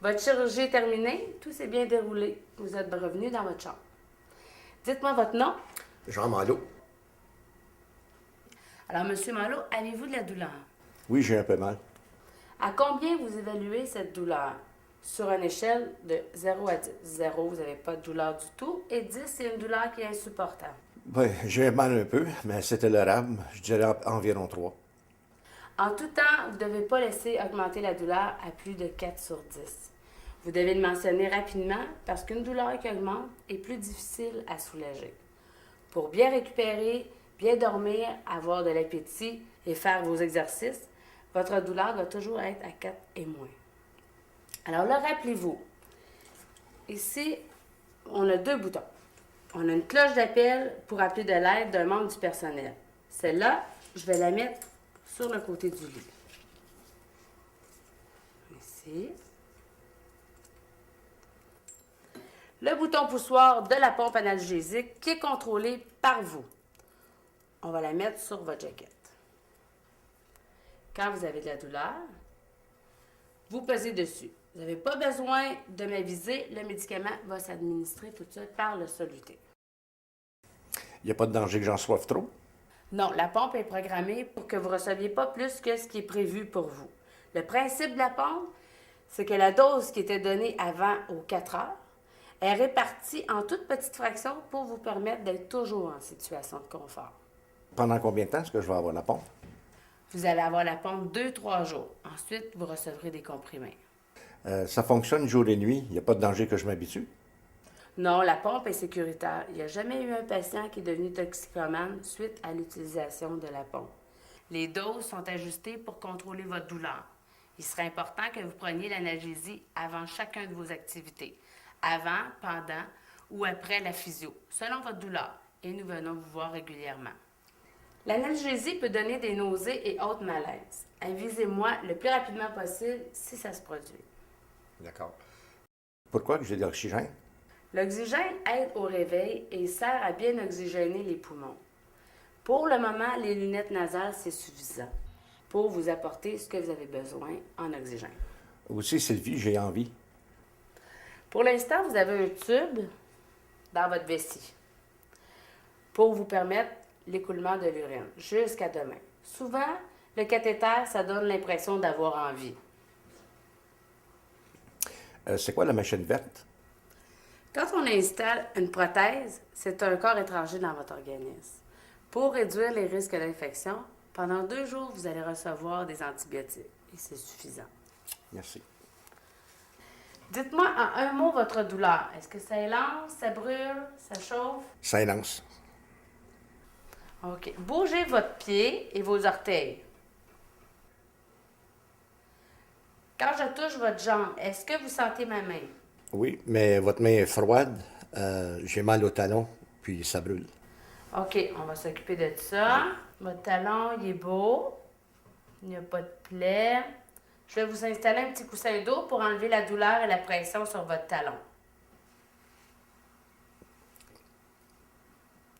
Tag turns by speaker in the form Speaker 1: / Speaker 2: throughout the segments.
Speaker 1: Votre chirurgie est terminée, tout s'est bien déroulé. Vous êtes revenu dans votre chambre. Dites-moi votre nom.
Speaker 2: Jean Malo.
Speaker 1: Alors, Monsieur Malo, avez-vous de la douleur?
Speaker 2: Oui, j'ai un peu mal.
Speaker 1: À combien vous évaluez cette douleur? Sur une échelle de 0 à 10. 0, vous n'avez pas de douleur du tout. Et 10, c'est une douleur qui est insupportable.
Speaker 2: Oui, j'ai mal un peu, mais c'est tolérable. Je dirais environ 3.
Speaker 1: En tout temps, vous ne devez pas laisser augmenter la douleur à plus de 4 sur 10. Vous devez le mentionner rapidement parce qu'une douleur qui augmente est plus difficile à soulager. Pour bien récupérer, bien dormir, avoir de l'appétit et faire vos exercices, votre douleur doit toujours être à 4 et moins. Alors là, rappelez-vous, ici, on a 2 boutons. On a une cloche d'appel pour appeler de l'aide d'un membre du personnel. Celle-là, je vais la mettre sur le côté du lit. Ici. Le bouton poussoir de la pompe analgésique qui est contrôlé par vous. On va la mettre sur votre jaquette. Quand vous avez de la douleur, vous pesez dessus. Vous n'avez pas besoin de m'aviser, le médicament va s'administrer tout de suite par le soluté.
Speaker 2: Il n'y a pas de danger que j'en soive trop?
Speaker 1: Non, la pompe est programmée pour que vous ne receviez pas plus que ce qui est prévu pour vous. Le principe de la pompe, c'est que la dose qui était donnée avant aux 4 heures est répartie en toutes petites fractions pour vous permettre d'être toujours en situation de confort.
Speaker 2: Pendant combien de temps est-ce que je vais avoir la pompe?
Speaker 1: Vous allez avoir la pompe 2-3 jours. Ensuite, vous recevrez des comprimés.
Speaker 2: Ça fonctionne jour et nuit. Il n'y a pas de danger que je m'habitue?
Speaker 1: Non, la pompe est sécuritaire. Il n'y a jamais eu un patient qui est devenu toxicomane suite à l'utilisation de la pompe. Les doses sont ajustées pour contrôler votre douleur. Il serait important que vous preniez l'analgésie avant chacun de vos activités, avant, pendant ou après la physio, selon votre douleur, et nous venons vous voir régulièrement. L'analgésie peut donner des nausées et autres malaises. Avisez-moi le plus rapidement possible si ça se produit.
Speaker 2: D'accord. Pourquoi que j'ai de l'oxygène?
Speaker 1: L'oxygène aide au réveil et sert à bien oxygéner les poumons. Pour le moment, les lunettes nasales, c'est suffisant pour vous apporter ce que vous avez besoin en oxygène.
Speaker 2: Aussi, Sylvie, j'ai envie.
Speaker 1: Pour l'instant, vous avez un tube dans votre vessie pour vous permettre l'écoulement de l'urine jusqu'à demain. Souvent, le cathéter, ça donne l'impression d'avoir envie.
Speaker 2: C'est quoi la machine verte?
Speaker 1: Quand on installe une prothèse, c'est un corps étranger dans votre organisme. Pour réduire les risques d'infection, pendant 2 jours, vous allez recevoir des antibiotiques et c'est suffisant.
Speaker 2: Merci.
Speaker 1: Dites-moi en un mot votre douleur. Est-ce que ça élance, ça brûle, ça chauffe?
Speaker 2: Ça élance.
Speaker 1: OK. Bougez votre pied et vos orteils. Quand je touche votre jambe, est-ce que vous sentez ma main?
Speaker 2: Oui, mais votre main est froide. J'ai mal au talon, puis ça brûle.
Speaker 1: OK, on va s'occuper de ça. Votre talon, il est beau. Il n'y a pas de plaie. Je vais vous installer un petit coussin d'eau pour enlever la douleur et la pression sur votre talon.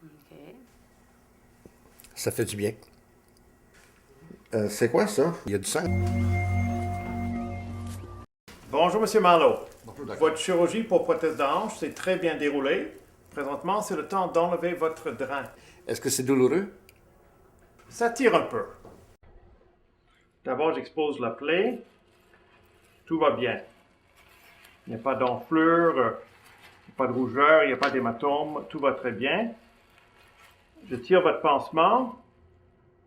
Speaker 1: OK.
Speaker 2: Ça fait du bien. C'est quoi ça? Il y a du sang.
Speaker 3: Bonjour, Monsieur Marlowe.
Speaker 2: Bonjour, docteur.
Speaker 3: Votre chirurgie pour prothèse de hanche s'est très bien déroulée. Présentement, c'est le temps d'enlever votre drain.
Speaker 2: Est-ce que c'est douloureux?
Speaker 3: Ça tire un peu. D'abord, j'expose la plaie. Tout va bien. Il n'y a pas d'enflure, il n'y a pas de rougeur, il n'y a pas d'hématome. Tout va très bien. Je tire votre pansement.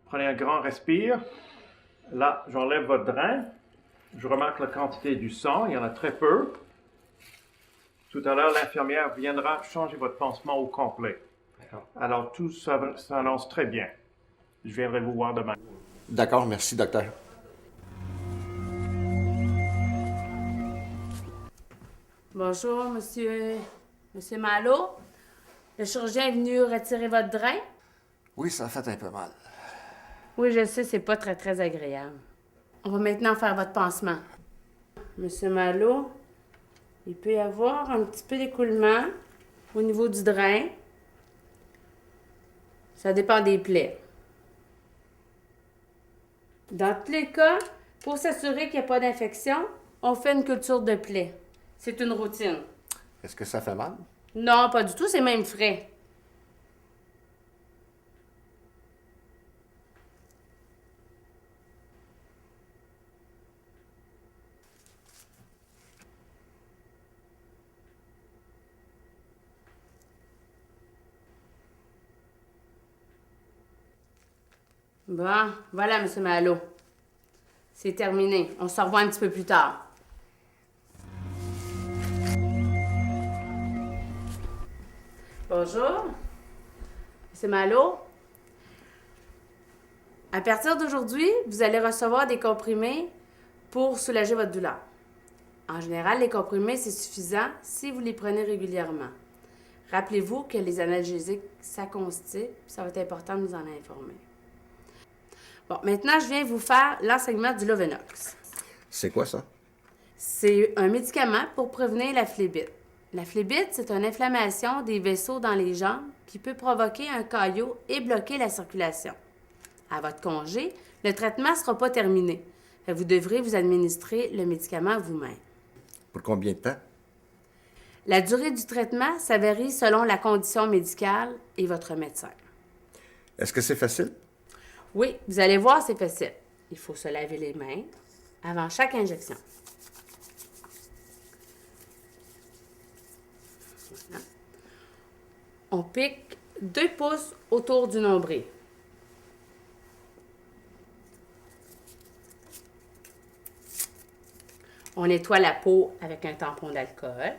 Speaker 3: Prenez un grand respire. Là, j'enlève votre drain. Je remarque la quantité du sang. Il y en a très peu. Tout à l'heure, l'infirmière viendra changer votre pansement au complet. Alors, tout ça s'annonce très bien. Je viendrai vous voir demain.
Speaker 2: D'accord, merci, docteur.
Speaker 1: Bonjour, Monsieur Malo. Le chirurgien est venu retirer votre drain?
Speaker 2: Oui, ça fait un peu mal.
Speaker 1: Oui, je sais, c'est pas très, très agréable. On va maintenant faire votre pansement. Monsieur Malo, il peut y avoir un petit peu d'écoulement au niveau du drain. Ça dépend des plaies. Dans tous les cas, pour s'assurer qu'il n'y a pas d'infection, On fait une culture de plaie. C'est une routine.
Speaker 2: Est-ce que ça fait mal?
Speaker 1: Non, pas du tout, c'est même frais. Bon, voilà, M. Malo. C'est terminé. On se revoit un petit peu plus tard. Bonjour. M. Malo. À partir d'aujourd'hui, vous allez recevoir des comprimés pour soulager votre douleur. En général, les comprimés, c'est suffisant si vous les prenez régulièrement. Rappelez-vous que les analgésiques, ça constipe. Ça va être important de nous en informer. Bon, maintenant, je viens vous faire l'enseignement du Lovenox.
Speaker 2: C'est quoi ça?
Speaker 1: C'est un médicament pour prévenir la phlébite. La phlébite, c'est une inflammation des vaisseaux dans les jambes qui peut provoquer un caillot et bloquer la circulation. À votre congé, le traitement ne sera pas terminé. Vous devrez vous administrer le médicament vous-même.
Speaker 2: Pour combien de temps?
Speaker 1: La durée du traitement, ça varie selon la condition médicale et votre médecin.
Speaker 2: Est-ce que c'est facile?
Speaker 1: Oui, vous allez voir, c'est facile. Il faut se laver les mains avant chaque injection. Voilà. On pique 2 pouces autour du nombril. On nettoie la peau avec un tampon d'alcool.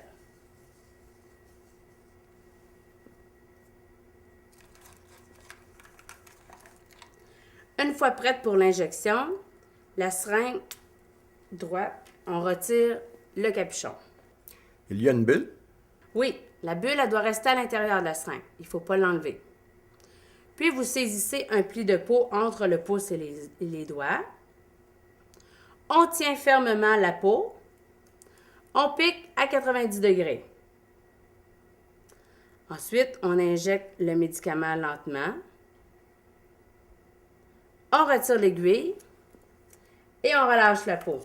Speaker 1: Une fois prête pour l'injection, la seringue droite, on retire le capuchon.
Speaker 2: Il y a une bulle?
Speaker 1: Oui, la bulle, elle doit rester à l'intérieur de la seringue. Il ne faut pas l'enlever. Puis, vous saisissez un pli de peau entre le pouce et les doigts. On tient fermement la peau. On pique à 90 degrés. Ensuite, on injecte le médicament lentement. On retire l'aiguille et on relâche la peau.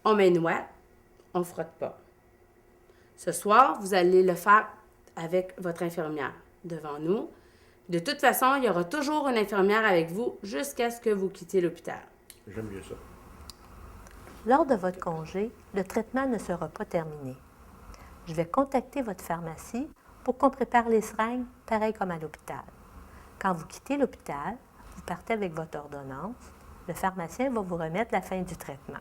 Speaker 1: On met une ouate, on ne frotte pas. Ce soir, vous allez le faire avec votre infirmière devant nous. De toute façon, il y aura toujours une infirmière avec vous jusqu'à ce que vous quittiez l'hôpital.
Speaker 2: J'aime mieux ça.
Speaker 4: Lors de votre congé, le traitement ne sera pas terminé. Je vais contacter votre pharmacie pour qu'on prépare les seringues, pareil comme à l'hôpital. Quand vous quittez l'hôpital, vous partez avec votre ordonnance. Le pharmacien va vous remettre la fin du traitement.